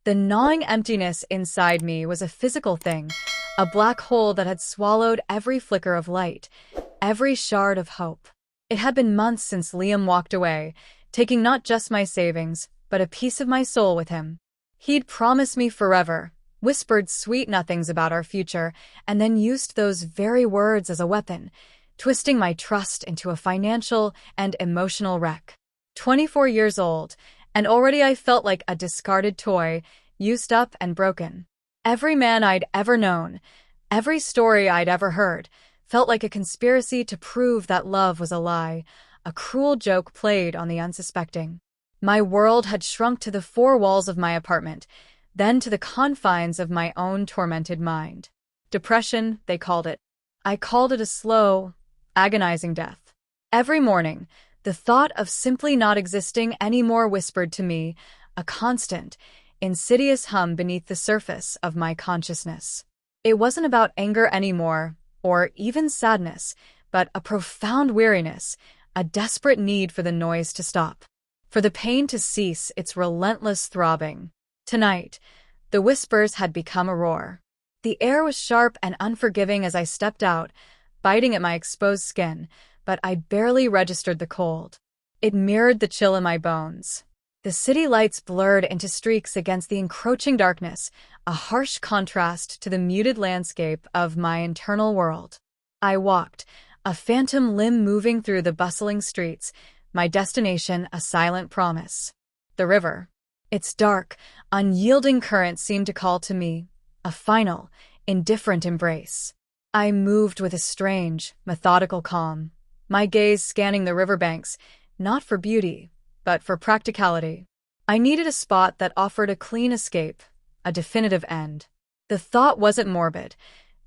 The gnawing emptiness inside me was a physical thing, a black hole that had swallowed every flicker of light, every shard of hope. It had been months since Liam walked away, taking not just my savings, but a piece of my soul with him. He'd promised me forever, whispered sweet nothings about our future, and then used those very words as a weapon, twisting my trust into a financial and emotional wreck. 24 years old, and already I felt like a discarded toy, used up and broken. Every man I'd ever known, every story I'd ever heard, felt like a conspiracy to prove that love was a lie, a cruel joke played on the unsuspecting. My world had shrunk to the four walls of my apartment, then to the confines of my own tormented mind. Depression, they called it. I called it a slow, agonizing death. Every morning, the thought of simply not existing anymore whispered to me, a constant, insidious hum beneath the surface of my consciousness. It wasn't about anger anymore, or even sadness, but a profound weariness, a desperate need for the noise to stop, for the pain to cease its relentless throbbing. Tonight, the whispers had become a roar. The air was sharp and unforgiving as I stepped out, biting at my exposed skin, but I barely registered the cold. It mirrored the chill in my bones. The city lights blurred into streaks against the encroaching darkness, a harsh contrast to the muted landscape of my internal world. I walked, a phantom limb moving through the bustling streets, my destination a silent promise. The river. Its dark, unyielding current seemed to call to me, a final, indifferent embrace. I moved with a strange, methodical calm, my gaze scanning the riverbanks, not for beauty, but for practicality. I needed a spot that offered a clean escape, a definitive end. The thought wasn't morbid.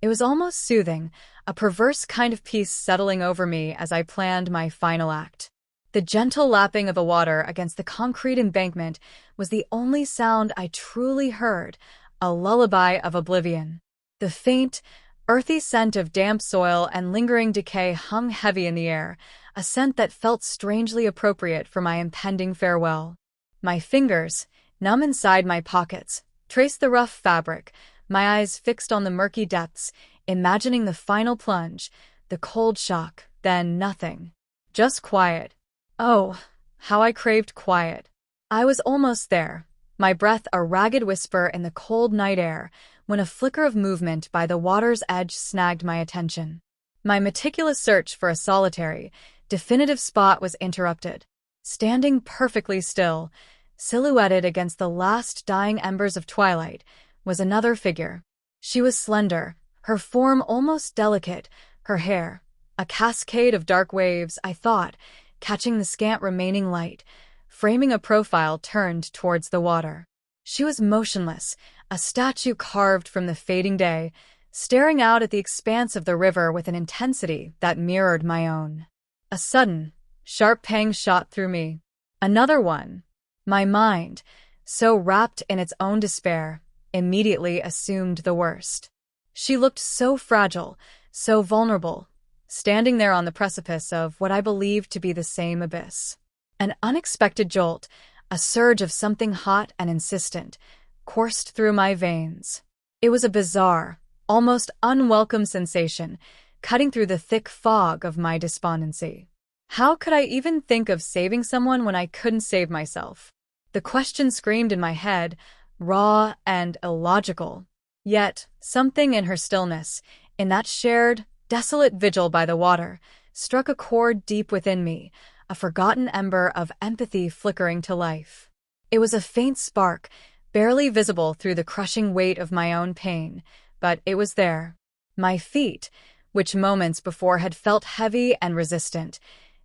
It was almost soothing, a perverse kind of peace settling over me as I planned my final act. The gentle lapping of the water against the concrete embankment was the only sound I truly heard, a lullaby of oblivion. The faint, earthy scent of damp soil and lingering decay hung heavy in the air, a scent that felt strangely appropriate for my impending farewell. My fingers, numb inside my pockets, traced the rough fabric, my eyes fixed on the murky depths, imagining the final plunge, the cold shock, then nothing. Just quiet. Oh, how I craved quiet. I was almost there, my breath a ragged whisper in the cold night air, when a flicker of movement by the water's edge snagged my attention. My meticulous search for a solitary, definitive spot was interrupted. Standing perfectly still, silhouetted against the last dying embers of twilight, was another figure. She was slender, her form almost delicate, her hair, a cascade of dark waves, I thought, catching the scant remaining light, framing a profile turned towards the water. She was motionless, a statue carved from the fading day, staring out at the expanse of the river with an intensity that mirrored my own. A sudden, sharp pang shot through me. Another one. My mind, so wrapped in its own despair, immediately assumed the worst. She looked so fragile, so vulnerable, standing there on the precipice of what I believed to be the same abyss. An unexpected jolt, a surge of something hot and insistent, coursed through my veins. It was a bizarre, almost unwelcome sensation, cutting through the thick fog of my despondency. How could I even think of saving someone when I couldn't save myself? The question screamed in my head, raw and illogical. Yet, something in her stillness, in that shared, desolate vigil by the water, struck a chord deep within me, a forgotten ember of empathy flickering to life. It was a faint spark, barely visible through the crushing weight of my own pain, but it was there. My feet, which moments before had felt heavy and resistant,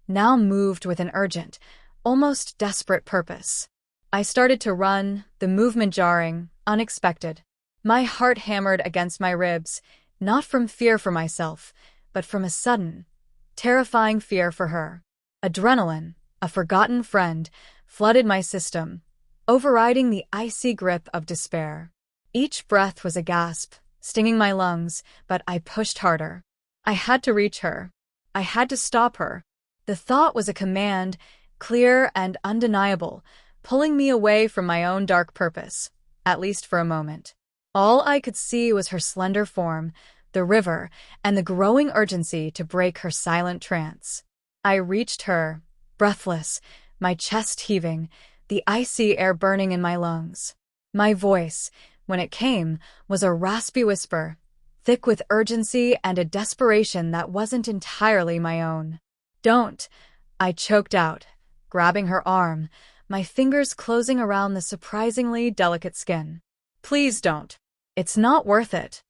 now moved with an urgent, almost desperate purpose. I started to run, the movement jarring, unexpected. My heart hammered against my ribs, not from fear for myself, but from a sudden, terrifying fear for her. Adrenaline, a forgotten friend, flooded my system, overriding the icy grip of despair. Each breath was a gasp, stinging my lungs, but I pushed harder. I had to reach her. I had to stop her. The thought was a command, clear and undeniable, pulling me away from my own dark purpose, at least for a moment. All I could see was her slender form, the river, and the growing urgency to break her silent trance. I reached her, breathless, my chest heaving, the icy air burning in my lungs. My voice, when it came, was a raspy whisper, thick with urgency and a desperation that wasn't entirely my own. "Don't," I choked out, grabbing her arm, my fingers closing around the surprisingly delicate skin. "Please don't. It's not worth it."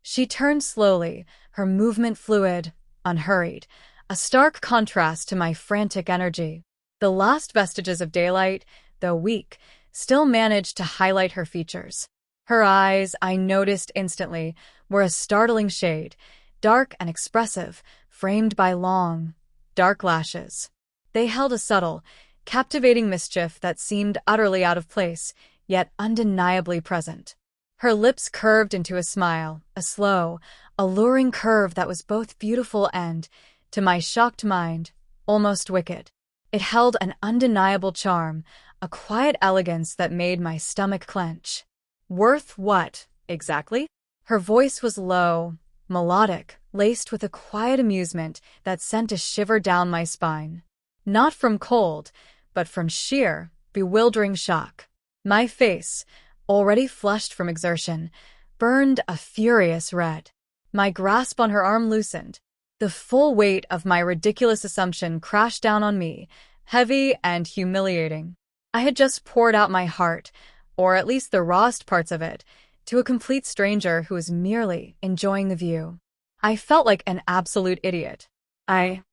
She turned slowly, her movement fluid, unhurried, a stark contrast to my frantic energy. The last vestiges of daylight, though weak, still managed to highlight her features. Her eyes, I noticed instantly, were a startling shade, dark and expressive, framed by long, dark lashes. They held a subtle, captivating mischief that seemed utterly out of place, yet undeniably present. Her lips curved into a smile, a slow, alluring curve that was both beautiful and, to my shocked mind, almost wicked. It held an undeniable charm, a quiet elegance that made my stomach clench. "Worth what, exactly?" Her voice was low, melodic, laced with a quiet amusement that sent a shiver down my spine. Not from cold, but from sheer, bewildering shock. My face, already flushed from exertion, burned a furious red. My grasp on her arm loosened. The full weight of my ridiculous assumption crashed down on me, heavy and humiliating. I had just poured out my heart, or at least the rawest parts of it, to a complete stranger who was merely enjoying the view. I felt like an absolute idiot. I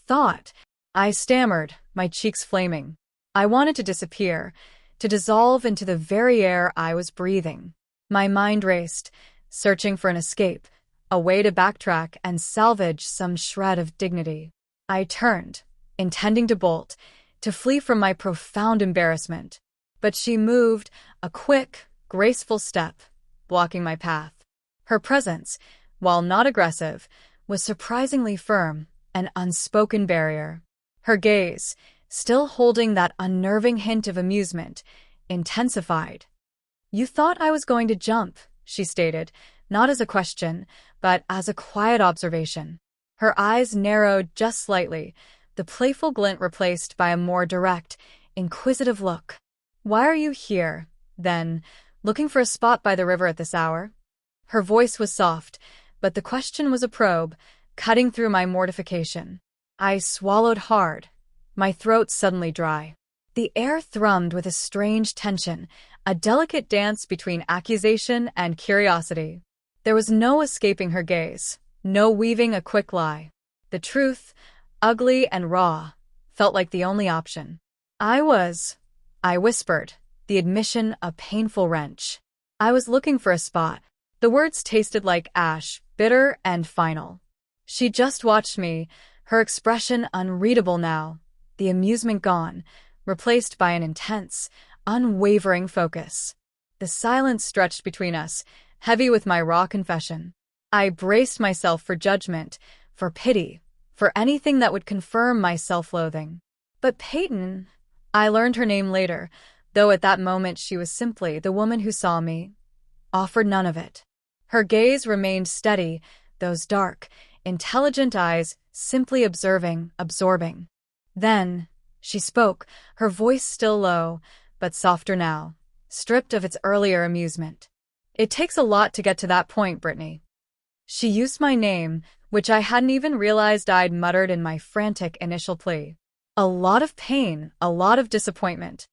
thought. I stammered, my cheeks flaming. I wanted to disappear, to dissolve into the very air I was breathing. My mind raced, searching for an escape, a way to backtrack and salvage some shred of dignity. I turned, intending to bolt, to flee from my profound embarrassment. But she moved, a quick, graceful step, blocking my path. Her presence, while not aggressive, was surprisingly firm, an unspoken barrier. Her gaze, still holding that unnerving hint of amusement, intensified. "You thought I was going to jump," she stated, not as a question, but as a quiet observation. Her eyes narrowed just slightly, the playful glint replaced by a more direct, inquisitive look. "Why are you here, then, looking for a spot by the river at this hour?" Her voice was soft, but the question was a probe, cutting through my mortification. I swallowed hard, my throat suddenly dry. The air thrummed with a strange tension, a delicate dance between accusation and curiosity. There was no escaping her gaze, no weaving a quick lie. The truth, ugly and raw, felt like the only option. I whispered, the admission a painful wrench. I was looking for a spot. The words tasted like ash, bitter and final. She just watched me, her expression unreadable now, the amusement gone, replaced by an intense, unwavering focus. The silence stretched between us, heavy with my raw confession. I braced myself for judgment, for pity, for anything that would confirm my self-loathing. But Peyton, I learned her name later, though at that moment she was simply the woman who saw me, offered none of it. Her gaze remained steady, those dark, intelligent eyes simply observing, absorbing. Then, she spoke, her voice still low, but softer now, stripped of its earlier amusement. "It takes a lot to get to that point, Brittany." She used my name, which I hadn't even realized I'd muttered in my frantic initial plea. A lot of pain, a lot of disappointment.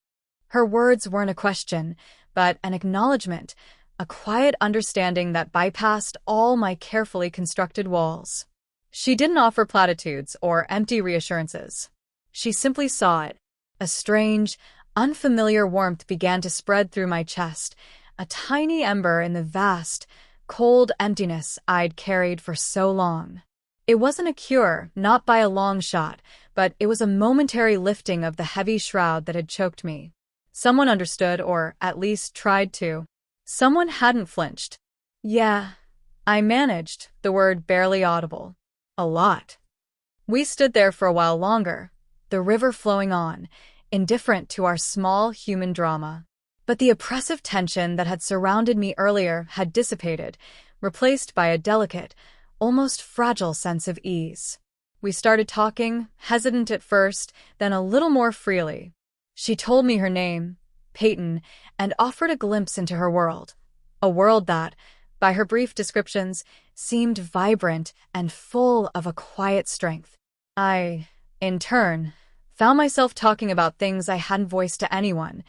Her words weren't a question, but an acknowledgement, a quiet understanding that bypassed all my carefully constructed walls. She didn't offer platitudes or empty reassurances. She simply saw it. A strange, unfamiliar warmth began to spread through my chest, a tiny ember in the vast, cold emptiness I'd carried for so long. It wasn't a cure, not by a long shot, but it was a momentary lifting of the heavy shroud that had choked me. Someone understood, or at least tried to. Someone hadn't flinched. "Yeah," I managed, the word barely audible. "A lot." We stood there for a while longer, the river flowing on, indifferent to our small human drama. But the oppressive tension that had surrounded me earlier had dissipated, replaced by a delicate, almost fragile sense of ease. We started talking, hesitant at first, then a little more freely. She told me her name, Peyton, and offered a glimpse into her world. A world that, by her brief descriptions, seemed vibrant and full of a quiet strength. I, in turn, found myself talking about things I hadn't voiced to anyone,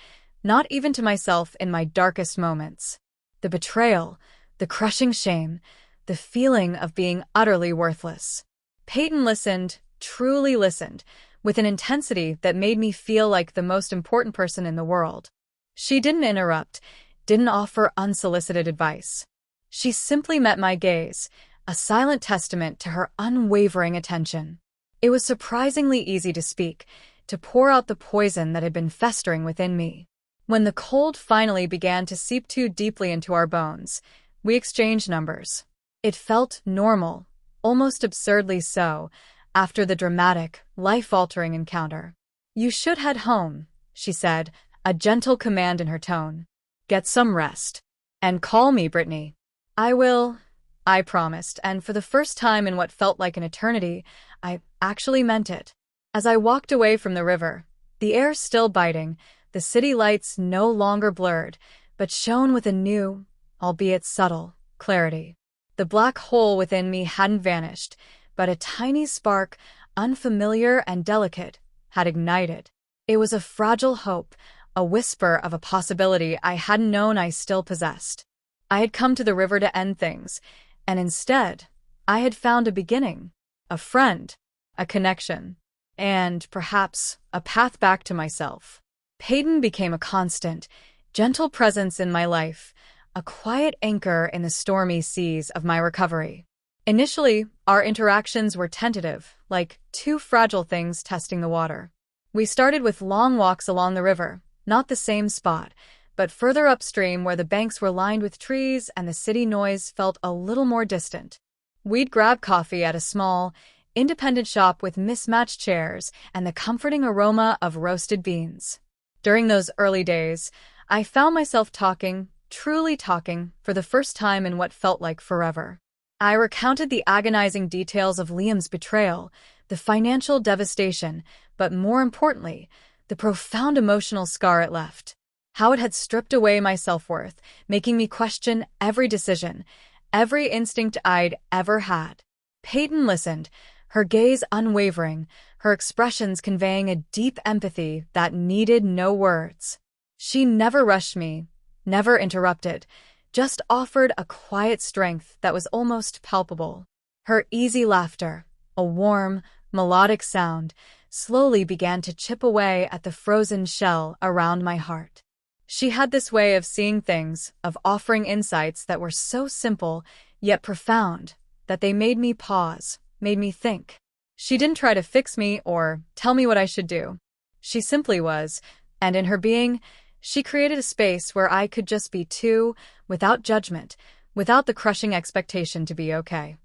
not even to myself in my darkest moments. The betrayal, the crushing shame, the feeling of being utterly worthless. Peyton listened, truly listened, with an intensity that made me feel like the most important person in the world. She didn't interrupt, didn't offer unsolicited advice. She simply met my gaze, a silent testament to her unwavering attention. It was surprisingly easy to speak, to pour out the poison that had been festering within me. When the cold finally began to seep too deeply into our bones, we exchanged numbers. It felt normal, almost absurdly so, after the dramatic, life-altering encounter. "You should head home," she said, a gentle command in her tone. "Get some rest. And call me, Brittany." "I will," I promised, and for the first time in what felt like an eternity, I actually meant it. As I walked away from the river, the air still biting, the city lights no longer blurred, but shone with a new, albeit subtle, clarity. The black hole within me hadn't vanished, but a tiny spark, unfamiliar and delicate, had ignited. It was a fragile hope, a whisper of a possibility I hadn't known I still possessed. I had come to the river to end things, and instead, I had found a beginning, a friend, a connection, and, perhaps, a path back to myself. Peyton became a constant, gentle presence in my life, a quiet anchor in the stormy seas of my recovery. Initially, our interactions were tentative, like two fragile things testing the water. We started with long walks along the river, not the same spot, but further upstream where the banks were lined with trees and the city noise felt a little more distant. We'd grab coffee at a small, independent shop with mismatched chairs and the comforting aroma of roasted beans. During those early days, I found myself talking, truly talking, for the first time in what felt like forever. I recounted the agonizing details of Liam's betrayal, the financial devastation, but more importantly, the profound emotional scar it left. How it had stripped away my self-worth, making me question every decision, every instinct I'd ever had. Peyton listened, her gaze unwavering, her expressions conveying a deep empathy that needed no words. She never rushed me, never interrupted, just offered a quiet strength that was almost palpable. Her easy laughter, a warm, melodic sound, slowly began to chip away at the frozen shell around my heart. She had this way of seeing things, of offering insights that were so simple, yet profound, that they made me pause, made me think. She didn't try to fix me or tell me what I should do. She simply was, and in her being, she created a space where I could just be too, without judgment, without the crushing expectation to be okay.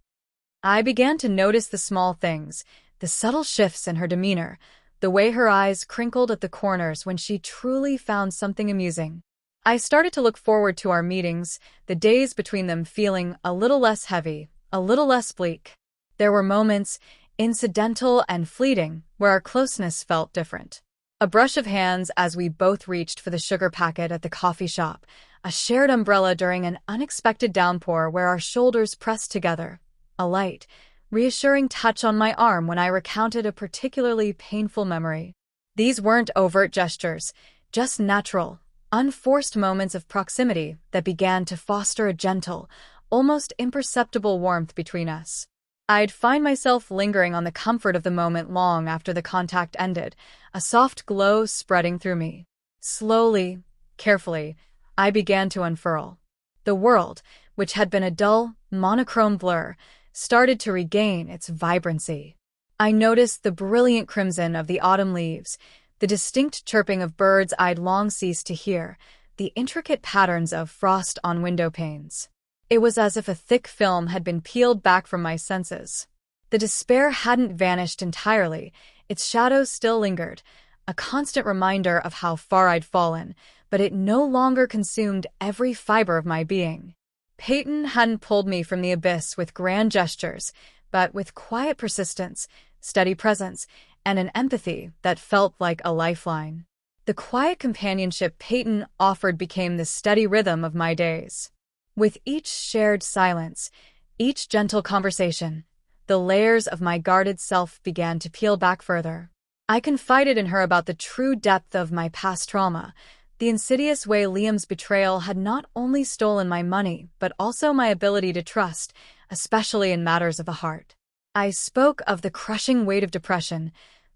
I began to notice the small things, the subtle shifts in her demeanor, the way her eyes crinkled at the corners when she truly found something amusing. I started to look forward to our meetings, the days between them feeling a little less heavy, a little less bleak. There were moments, incidental and fleeting, where our closeness felt different. A brush of hands as we both reached for the sugar packet at the coffee shop, a shared umbrella during an unexpected downpour where our shoulders pressed together, a light, reassuring touch on my arm when I recounted a particularly painful memory. These weren't overt gestures, just natural, unforced moments of proximity that began to foster a gentle, almost imperceptible warmth between us. I'd find myself lingering on the comfort of the moment long after the contact ended, a soft glow spreading through me. Slowly, carefully, I began to unfurl. The world, which had been a dull, monochrome blur, started to regain its vibrancy. I noticed the brilliant crimson of the autumn leaves, the distinct chirping of birds I'd long ceased to hear, the intricate patterns of frost on window panes. It was as if a thick film had been peeled back from my senses. The despair hadn't vanished entirely, its shadows still lingered, a constant reminder of how far I'd fallen, but it no longer consumed every fiber of my being. Peyton hadn't pulled me from the abyss with grand gestures, but with quiet persistence, steady presence, and an empathy that felt like a lifeline. The quiet companionship Peyton offered became the steady rhythm of my days. With each shared silence, each gentle conversation, the layers of my guarded self began to peel back further. I confided in her about the true depth of my past trauma, the insidious way Liam's betrayal had not only stolen my money, but also my ability to trust, especially in matters of the heart. I spoke of the crushing weight of depression,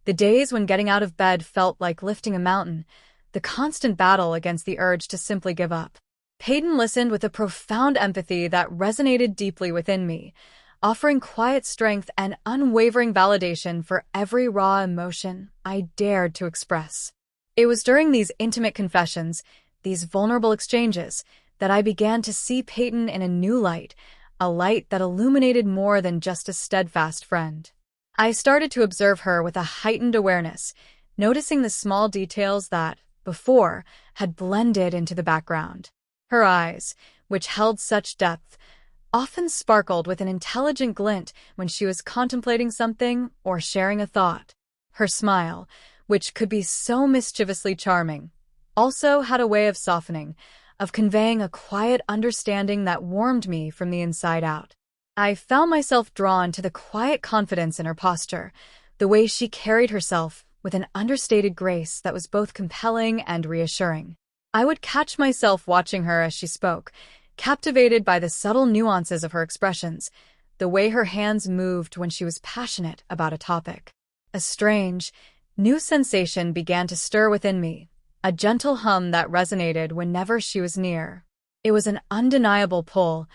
the days when getting out of bed felt like lifting a mountain, the constant battle against the urge to simply give up. Peyton listened with a profound empathy that resonated deeply within me, offering quiet strength and unwavering validation for every raw emotion I dared to express. It was during these intimate confessions, these vulnerable exchanges, that I began to see Peyton in a new light, a light that illuminated more than just a steadfast friend. I started to observe her with a heightened awareness, noticing the small details that, before, had blended into the background. Her eyes, which held such depth, often sparkled with an intelligent glint when she was contemplating something or sharing a thought. Her smile, which could be so mischievously charming, also had a way of softening, of conveying a quiet understanding that warmed me from the inside out. I found myself drawn to the quiet confidence in her posture, the way she carried herself with an understated grace that was both compelling and reassuring. I would catch myself watching her as she spoke, captivated by the subtle nuances of her expressions, the way her hands moved when she was passionate about a topic. A strange, new sensation began to stir within me, a gentle hum that resonated whenever she was near. It was an undeniable pull,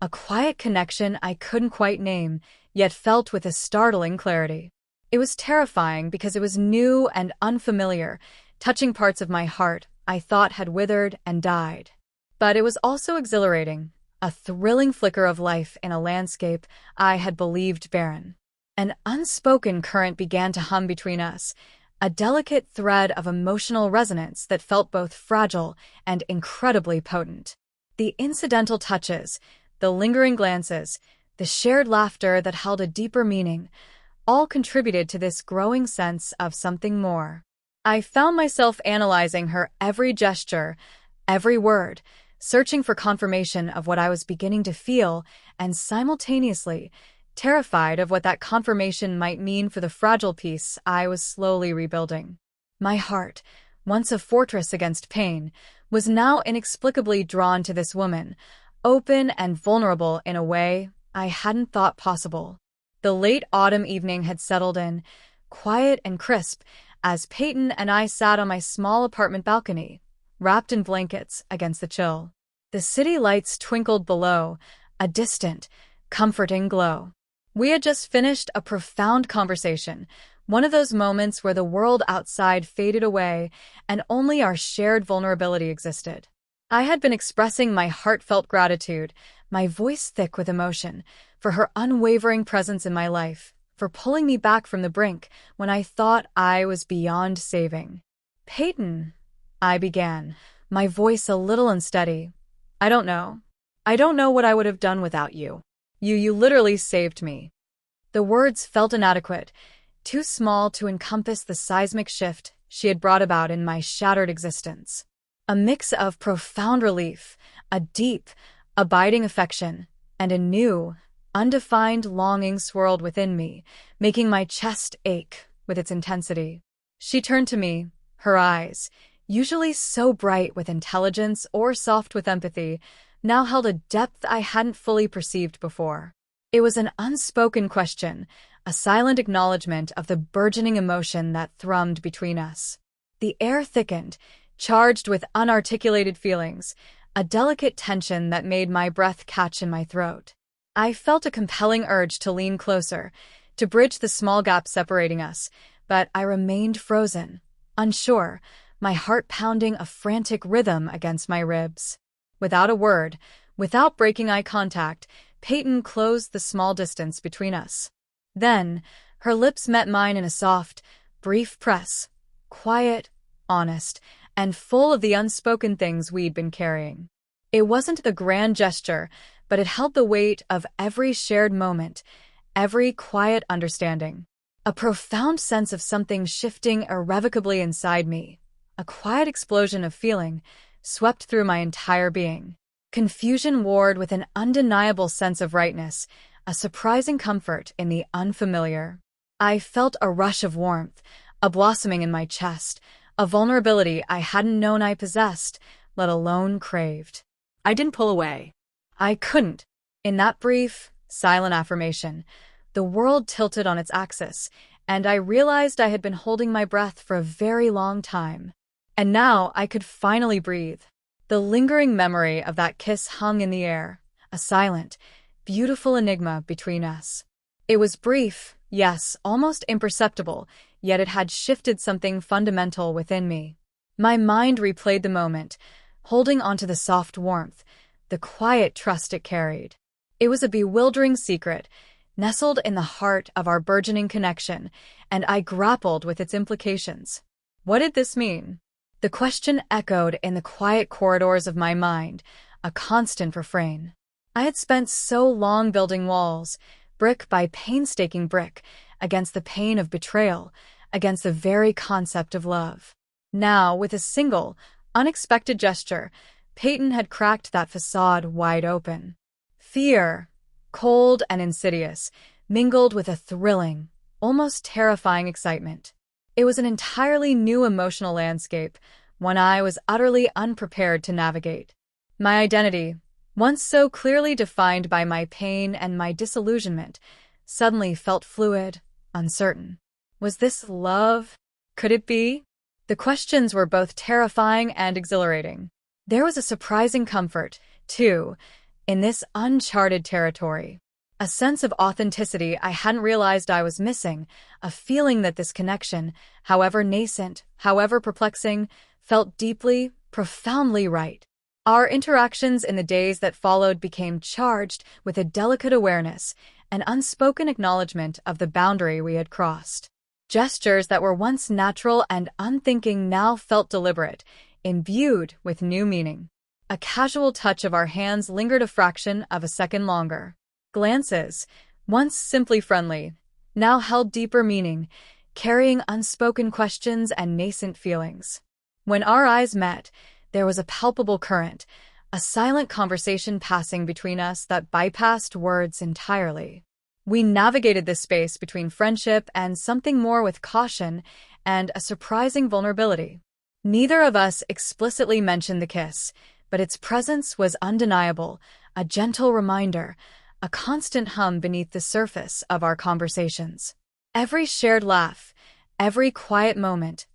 a quiet connection I couldn't quite name, yet felt with a startling clarity. It was terrifying because it was new and unfamiliar, touching parts of my heart I thought had withered and died. But it was also exhilarating, a thrilling flicker of life in a landscape I had believed barren. An unspoken current began to hum between us, a delicate thread of emotional resonance that felt both fragile and incredibly potent. The incidental touches, the lingering glances, the shared laughter that held a deeper meaning, all contributed to this growing sense of something more. I found myself analyzing her every gesture, every word, searching for confirmation of what I was beginning to feel, and simultaneously terrified of what that confirmation might mean for the fragile piece I was slowly rebuilding. My heart, once a fortress against pain, was now inexplicably drawn to this woman, open and vulnerable in a way I hadn't thought possible. The late autumn evening had settled in, quiet and crisp, as Peyton and I sat on my small apartment balcony, wrapped in blankets against the chill. The city lights twinkled below, a distant, comforting glow. We had just finished a profound conversation, one of those moments where the world outside faded away and only our shared vulnerability existed. I had been expressing my heartfelt gratitude, my voice thick with emotion, for her unwavering presence in my life, for pulling me back from the brink when I thought I was beyond saving. "Peyton," I began, my voice a little unsteady. I don't know what I would have done without you. You literally saved me." The words felt inadequate, too small to encompass the seismic shift she had brought about in my shattered existence. A mix of profound relief, a deep, abiding affection, and a new, undefined longing swirled within me, making my chest ache with its intensity. She turned to me, her eyes, usually so bright with intelligence or soft with empathy, now held a depth I hadn't fully perceived before. It was an unspoken question, a silent acknowledgement of the burgeoning emotion that thrummed between us. The air thickened, charged with unarticulated feelings, a delicate tension that made my breath catch in my throat. I felt a compelling urge to lean closer, to bridge the small gap separating us, but I remained frozen, unsure, my heart pounding a frantic rhythm against my ribs. Without a word, without breaking eye contact, Peyton closed the small distance between us. Then, her lips met mine in a soft, brief press, quiet, honest, and full of the unspoken things we'd been carrying. It wasn't the grand gesture, but it held the weight of every shared moment, every quiet understanding. A profound sense of something shifting irrevocably inside me. A quiet explosion of feeling swept through my entire being. Confusion warred with an undeniable sense of rightness, a surprising comfort in the unfamiliar. I felt a rush of warmth, a blossoming in my chest, a vulnerability I hadn't known I possessed, let alone craved. I didn't pull away. I couldn't. In that brief, silent affirmation, the world tilted on its axis, and I realized I had been holding my breath for a very long time. And now I could finally breathe. The lingering memory of that kiss hung in the air, a silent, beautiful enigma between us. It was brief, yes, almost imperceptible, yet it had shifted something fundamental within me. My mind replayed the moment, holding onto the soft warmth, the quiet trust it carried. It was a bewildering secret, nestled in the heart of our burgeoning connection, and I grappled with its implications. What did this mean? The question echoed in the quiet corridors of my mind, a constant refrain. I had spent so long building walls, brick by painstaking brick, against the pain of betrayal, against the very concept of love. Now, with a single, unexpected gesture, Peyton had cracked that facade wide open. Fear, cold and insidious, mingled with a thrilling, almost terrifying excitement. It was an entirely new emotional landscape, one I was utterly unprepared to navigate. My identity, once so clearly defined by my pain and my disillusionment, suddenly felt fluid, uncertain. Was this love? Could it be? The questions were both terrifying and exhilarating. There was a surprising comfort, too, in this uncharted territory. A sense of authenticity I hadn't realized I was missing, a feeling that this connection, however nascent, however perplexing, felt deeply, profoundly right. Our interactions in the days that followed became charged with a delicate awareness, an unspoken acknowledgement of the boundary we had crossed. Gestures that were once natural and unthinking now felt deliberate, imbued with new meaning. A casual touch of our hands lingered a fraction of a second longer. Glances, once simply friendly, now held deeper meaning, carrying unspoken questions and nascent feelings. When our eyes met, there was a palpable current, a silent conversation passing between us that bypassed words entirely. We navigated this space between friendship and something more with caution and a surprising vulnerability. Neither of us explicitly mentioned the kiss, but its presence was undeniable, a gentle reminder, a constant hum beneath the surface of our conversations. Every shared laugh, every quiet moment,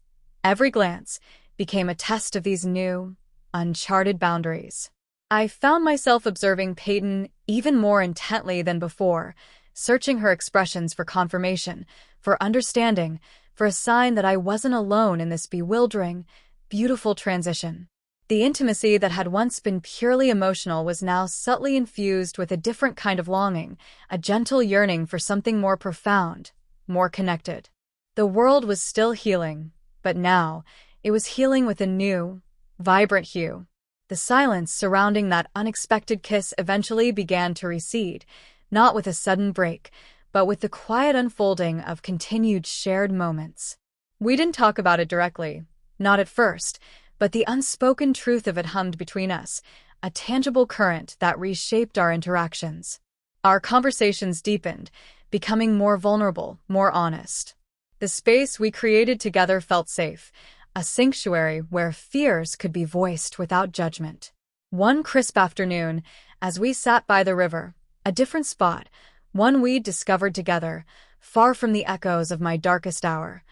every glance became a test of these new, uncharted boundaries. I found myself observing Peyton even more intently than before, searching her expressions for confirmation, for understanding, for a sign that I wasn't alone in this bewildering, beautiful transition. The intimacy that had once been purely emotional was now subtly infused with a different kind of longing, a gentle yearning for something more profound, more connected. The world was still healing, but now it was healing with a new, vibrant hue. The silence surrounding that unexpected kiss eventually began to recede, not with a sudden break, but with the quiet unfolding of continued shared moments. We didn't talk about it directly, not at first, but the unspoken truth of it hummed between us, a tangible current that reshaped our interactions. Our conversations deepened, becoming more vulnerable, more honest. The space we created together felt safe, a sanctuary where fears could be voiced without judgment. One crisp afternoon, as we sat by the river, a different spot, one we'd discovered together, far from the echoes of my darkest hour,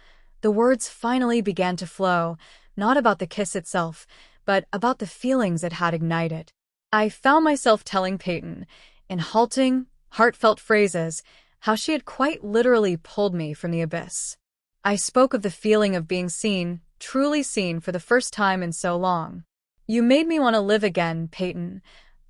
the words finally began to flow, not about the kiss itself, but about the feelings it had ignited. I found myself telling Peyton, in halting, heartfelt phrases, how she had quite literally pulled me from the abyss. I spoke of the feeling of being seen, truly seen for the first time in so long. "You made me want to live again, Peyton,"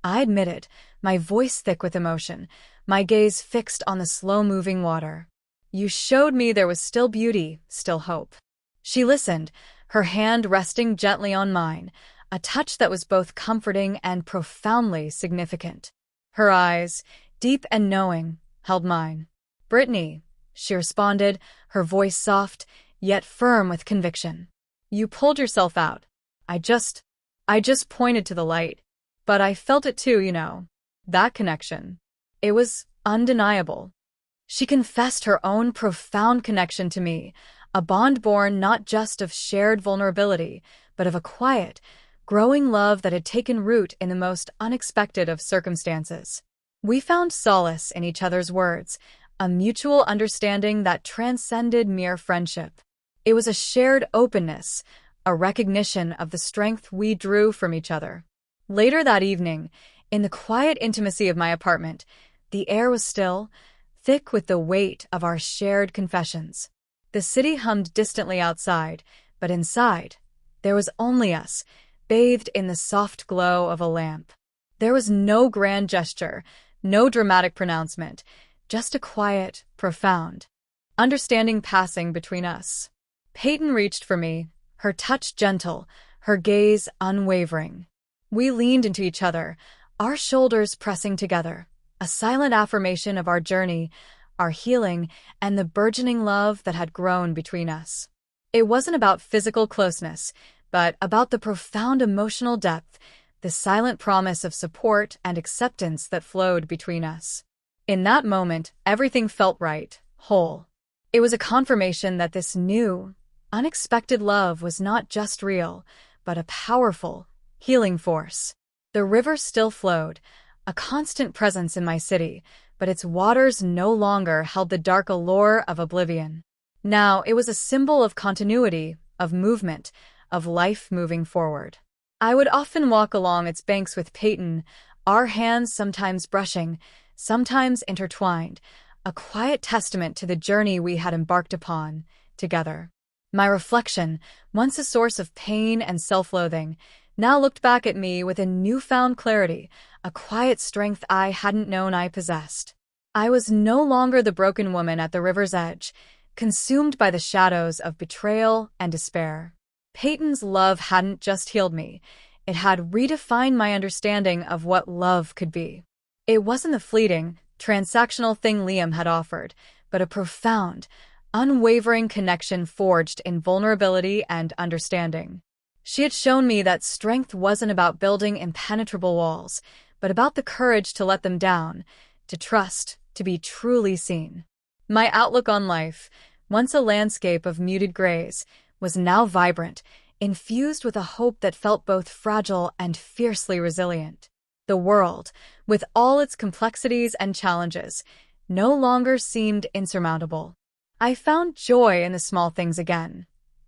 I admitted, my voice thick with emotion, my gaze fixed on the slow-moving water. "You showed me there was still beauty, still hope." She listened, her hand resting gently on mine, a touch that was both comforting and profoundly significant. Her eyes, deep and knowing, held mine. "Brittany," she responded, her voice soft, yet firm with conviction. "You pulled yourself out. I just pointed to the light. But I felt it too, you know. That connection. It was undeniable." She confessed her own profound connection to me, a bond born not just of shared vulnerability, but of a quiet, growing love that had taken root in the most unexpected of circumstances. We found solace in each other's words, a mutual understanding that transcended mere friendship. It was a shared openness, a recognition of the strength we drew from each other. Later that evening, in the quiet intimacy of my apartment, the air was still, thick with the weight of our shared confessions. The city hummed distantly outside, but inside, there was only us, bathed in the soft glow of a lamp. There was no grand gesture, no dramatic pronouncement, just a quiet, profound understanding passing between us. Peyton reached for me, her touch gentle, her gaze unwavering. We leaned into each other, our shoulders pressing together, a silent affirmation of our journey, our healing, and the burgeoning love that had grown between us. It wasn't about physical closeness, but about the profound emotional depth, the silent promise of support and acceptance that flowed between us. In that moment, everything felt right, whole. It was a confirmation that this new, unexpected love was not just real, but a powerful, healing force. The river still flowed, a constant presence in my city, but its waters no longer held the dark allure of oblivion. Now it was a symbol of continuity, of movement, of life moving forward. I would often walk along its banks with Peyton, our hands sometimes brushing, sometimes intertwined, a quiet testament to the journey we had embarked upon together. My reflection, once a source of pain and self-loathing, now looked back at me with a newfound clarity, a quiet strength I hadn't known I possessed. I was no longer the broken woman at the river's edge, consumed by the shadows of betrayal and despair. Peyton's love hadn't just healed me, it had redefined my understanding of what love could be. It wasn't the fleeting, transactional thing Liam had offered, but a profound, unwavering connection forged in vulnerability and understanding. She had shown me that strength wasn't about building impenetrable walls, but about the courage to let them down, to trust, to be truly seen. My outlook on life, once a landscape of muted grays, was now vibrant, infused with a hope that felt both fragile and fiercely resilient. The world, with all its complexities and challenges, no longer seemed insurmountable. I found joy in the small things again.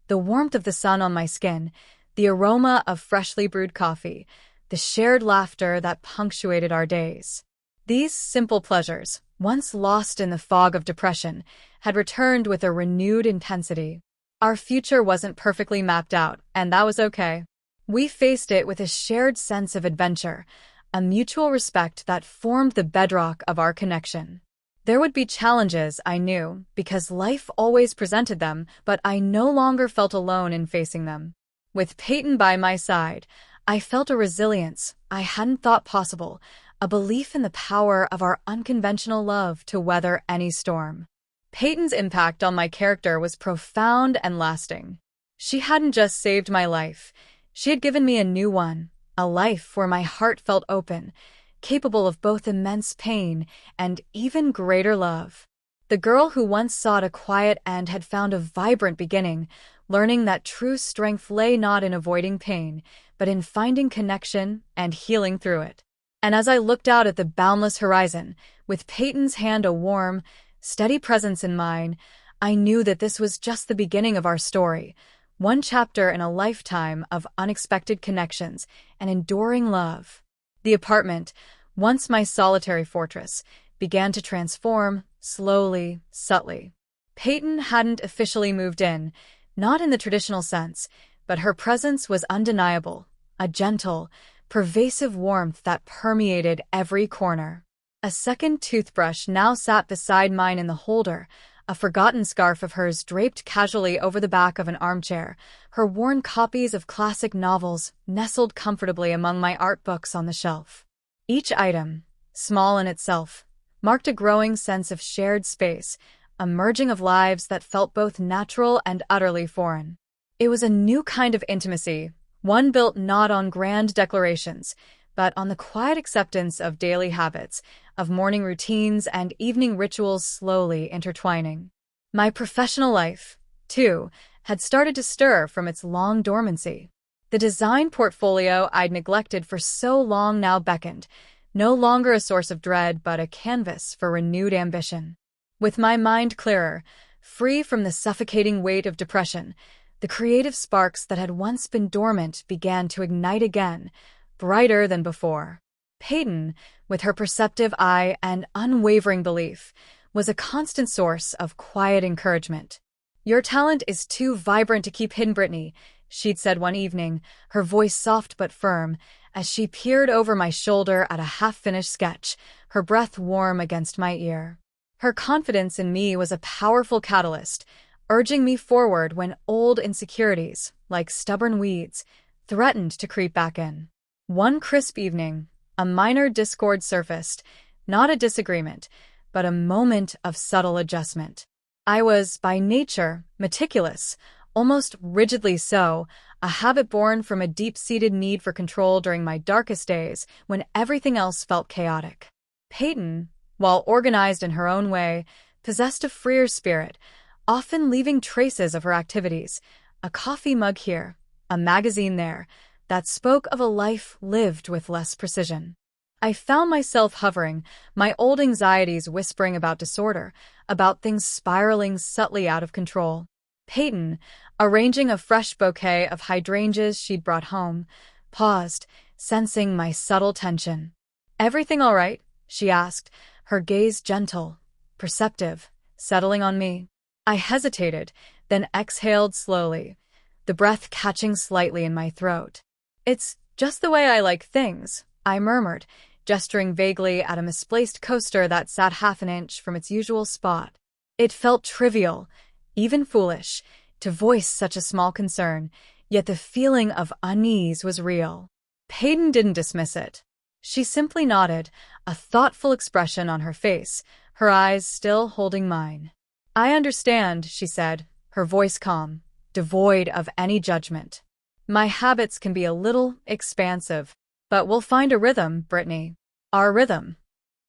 The warmth of the sun on my skin, the aroma of freshly brewed coffee, the shared laughter that punctuated our days. These simple pleasures, once lost in the fog of depression, had returned with a renewed intensity. Our future wasn't perfectly mapped out, and that was okay. We faced it with a shared sense of adventure, a mutual respect that formed the bedrock of our connection. There would be challenges, I knew, because life always presented them, but I no longer felt alone in facing them. With Peyton by my side, I felt a resilience I hadn't thought possible, a belief in the power of our unconventional love to weather any storm. Peyton's impact on my character was profound and lasting. She hadn't just saved my life, she had given me a new one, a life where my heart felt open, capable of both immense pain and even greater love. The girl who once sought a quiet end had found a vibrant beginning, learning that true strength lay not in avoiding pain, but in finding connection and healing through it. And as I looked out at the boundless horizon, with Peyton's hand a warm, steady presence in mine, I knew that this was just the beginning of our story, one chapter in a lifetime of unexpected connections and enduring love. The apartment, once my solitary fortress, began to transform, slowly, subtly. Peyton hadn't officially moved in, not in the traditional sense, but her presence was undeniable, a gentle, pervasive warmth that permeated every corner. A second toothbrush now sat beside mine in the holder, a forgotten scarf of hers draped casually over the back of an armchair, her worn copies of classic novels nestled comfortably among my art books on the shelf. Each item, small in itself, marked a growing sense of shared space, a merging of lives that felt both natural and utterly foreign. It was a new kind of intimacy, one built not on grand declarations, but on the quiet acceptance of daily habits, of morning routines and evening rituals slowly intertwining. My professional life, too, had started to stir from its long dormancy. The design portfolio I'd neglected for so long now beckoned, no longer a source of dread but a canvas for renewed ambition. With my mind clearer, free from the suffocating weight of depression, the creative sparks that had once been dormant began to ignite again, brighter than before. Peyton, with her perceptive eye and unwavering belief, was a constant source of quiet encouragement. "Your talent is too vibrant to keep hidden, Brittany," she'd said one evening, her voice soft but firm, as she peered over my shoulder at a half-finished sketch, her breath warm against my ear. Her confidence in me was a powerful catalyst, urging me forward when old insecurities, like stubborn weeds, threatened to creep back in. One crisp evening, a minor discord surfaced, not a disagreement, but a moment of subtle adjustment. I was, by nature, meticulous, almost rigidly so, a habit born from a deep-seated need for control during my darkest days when everything else felt chaotic. Peyton, while organized in her own way, possessed a freer spirit, often leaving traces of her activities, a coffee mug here, a magazine there, that spoke of a life lived with less precision. I found myself hovering, my old anxieties whispering about disorder, about things spiraling subtly out of control. Peyton, arranging a fresh bouquet of hydrangeas she'd brought home, paused, sensing my subtle tension. "Everything all right?" she asked, her gaze gentle, perceptive, settling on me. I hesitated, then exhaled slowly, the breath catching slightly in my throat. "It's just the way I like things," I murmured, gesturing vaguely at a misplaced coaster that sat half an inch from its usual spot. It felt trivial, even foolish, to voice such a small concern, yet the feeling of unease was real. Peyton didn't dismiss it. She simply nodded, a thoughtful expression on her face, her eyes still holding mine. "I understand," she said, her voice calm, devoid of any judgment. "My habits can be a little expansive, but we'll find a rhythm, Brittany. Our rhythm."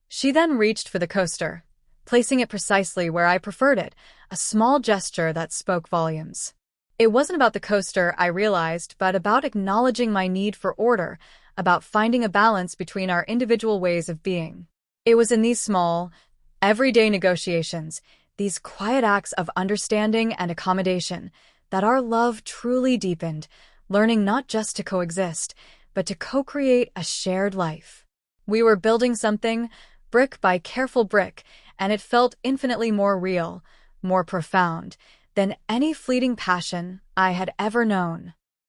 She then reached for the coaster, placing it precisely where I preferred it, a small gesture that spoke volumes. It wasn't about the coaster, I realized, but about acknowledging my need for order, about finding a balance between our individual ways of being. It was in these small, everyday negotiations, these quiet acts of understanding and accommodation, that our love truly deepened, learning not just to coexist, but to co-create a shared life. We were building something, brick by careful brick, and it felt infinitely more real, more profound, than any fleeting passion I had ever known.